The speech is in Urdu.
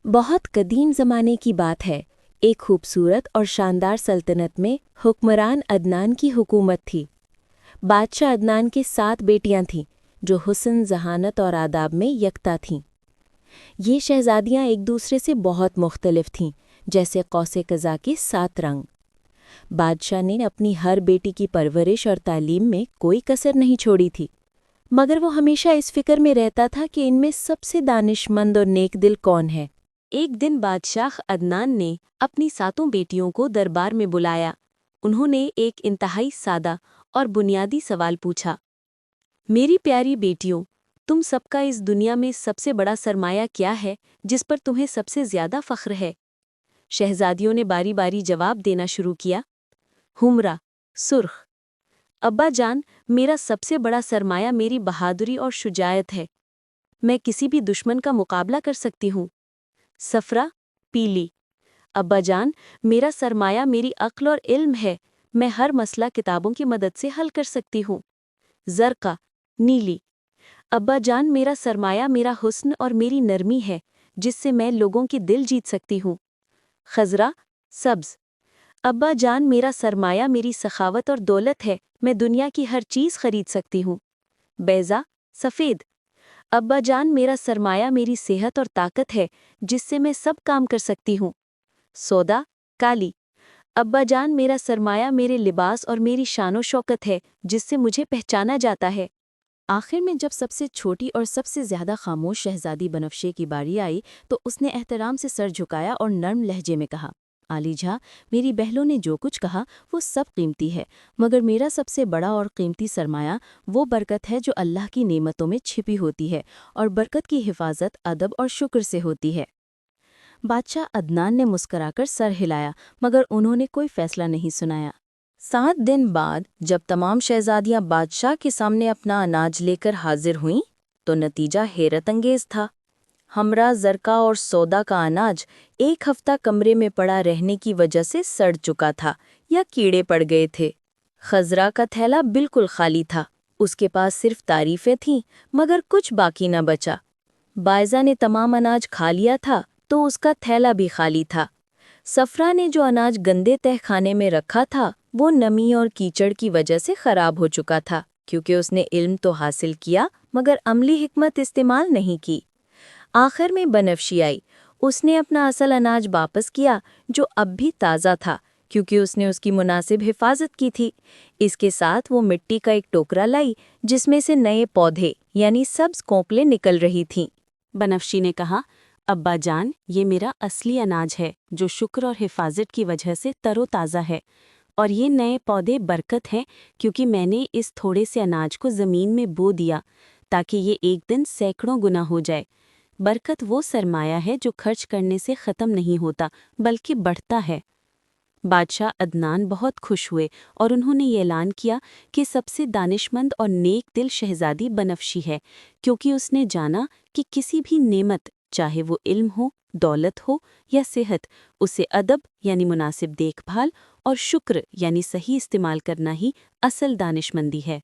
بہت قدیم زمانے کی بات ہے، ایک خوبصورت اور شاندار سلطنت میں حکمران عدنان کی حکومت تھی۔ بادشاہ عدنان کے 7 بیٹیاں تھیں جو حسن، ذہانت اور آداب میں یکتا تھیں۔ یہ شہزادیاں ایک دوسرے سے بہت مختلف تھیں، جیسے قوس قزح کے 7 رنگ۔ بادشاہ نے اپنی ہر بیٹی کی پرورش اور تعلیم میں کوئی کسر نہیں چھوڑی تھی، مگر وہ ہمیشہ اس فکر میں رہتا تھا کہ ان میں سب سے دانش مند اور نیک دل کون ہے۔ ایک دن بادشاہ عدنان نے اپنی 7 بیٹیوں کو دربار میں بلایا۔ انہوں نے ایک انتہائی سادہ اور بنیادی سوال پوچھا، میری پیاری بیٹیوں، تم سب کا اس دنیا میں سب سے بڑا سرمایہ کیا ہے جس پر تمہیں سب سے زیادہ فخر ہے؟ شہزادیوں نے باری باری جواب دینا شروع کیا۔ حمرہ، سرخ۔ ابا جان، میرا سب سے بڑا سرمایہ میری بہادری اور شجاعت ہے۔ میں کسی بھی دشمن کا مقابلہ کر سکتی ہوں۔ صفرا، پیلی۔ ابا جان، میرا سرمایہ میری عقل اور علم ہے۔ میں ہر مسئلہ کتابوں کی مدد سے حل کر سکتی ہوں۔ زرقا، نیلی۔ ابا جان، میرا سرمایہ میرا حسن اور میری نرمی ہے، جس سے میں لوگوں کے دل جیت سکتی ہوں۔ خضرا، سبز۔ ابا جان، میرا سرمایہ میری سخاوت اور دولت ہے، میں دنیا کی ہر چیز خرید سکتی ہوں۔ بیضا، سفید۔ ابا جان، میرا سرمایہ میری صحت اور طاقت ہے، جس سے میں سب کام کر سکتی ہوں۔ سودا، کالی۔ ابا جان، میرا سرمایہ میرے لباس اور میری شان و شوکت ہے، جس سے مجھے پہچانا جاتا ہے۔ آخر میں جب سب سے چھوٹی اور سب سے زیادہ خاموش شہزادی بنفشے کی باری آئی تو اس نے احترام سے سر جھکایا اور نرم لہجے میں کہا، عالی جاں، میری بہنوں نے جو کچھ کہا وہ سب قیمتی ہے، مگر میرا سب سے بڑا اور قیمتی سرمایہ وہ برکت ہے جو اللہ کی نعمتوں میں چھپی ہوتی ہے، اور برکت کی حفاظت ادب اور شکر سے ہوتی ہے۔ بادشاہ عدنان نے مسکرا کر سر ہلایا، مگر انہوں نے کوئی فیصلہ نہیں سنایا۔ 7 دن بعد جب تمام شہزادیاں بادشاہ کے سامنے اپنا اناج لے کر حاضر ہوئیں تو نتیجہ حیرت انگیز تھا۔ ہمرا، زرقا اور سودا کا اناج 1 ہفتہ کمرے میں پڑا رہنے کی وجہ سے سڑ چکا تھا یا کیڑے پڑ گئے تھے۔ خضرا کا تھیلا بالکل خالی تھا، اس کے پاس صرف تعریفیں تھیں مگر کچھ باقی نہ بچا۔ بائزہ نے تمام اناج کھا لیا تھا تو اس کا تھیلا بھی خالی تھا۔ صفرا نے جو اناج گندے تہہ خانے میں رکھا تھا وہ نمی اور کیچڑ کی وجہ سے خراب ہو چکا تھا، کیونکہ اس نے علم تو حاصل کیا مگر عملی حکمت استعمال نہیں کی۔ آخر میں بنفشی آئی، اس نے اپنا اصل اناج واپس کیا جو اب بھی تازہ تھا، کیونکہ اس نے اس کی مناسب حفاظت کی تھی۔ اس کے ساتھ وہ مٹی کا ایک ٹوکرا لائی جس میں سے نئے پودے یعنی سبز کونپلیں نکل رہی تھیں۔ بنفشی نے کہا، ابا جان، یہ میرا اصلی اناج ہے جو شکر اور حفاظت کی وجہ سے تر و تازہ ہے، اور یہ نئے پودے برکت ہیں کیونکہ میں نے اس تھوڑے سے اناج کو زمین میں بو دیا تاکہ یہ ایک دن سینکڑوں گنا ہو جائے۔ برکت وہ سرمایہ ہے جو خرچ کرنے سے ختم نہیں ہوتا بلکہ بڑھتا ہے۔ بادشاہ عدنان بہت خوش ہوئے اور انہوں نے یہ اعلان کیا کہ سب سے دانشمند اور نیک دل شہزادی بنفشی ہے، کیونکہ اس نے جانا کہ کسی بھی نعمت، چاہے وہ علم ہو، دولت ہو یا صحت، اسے ادب یعنی مناسب دیکھ بھال اور شکر یعنی صحیح استعمال کرنا ہی اصل دانشمندی ہے۔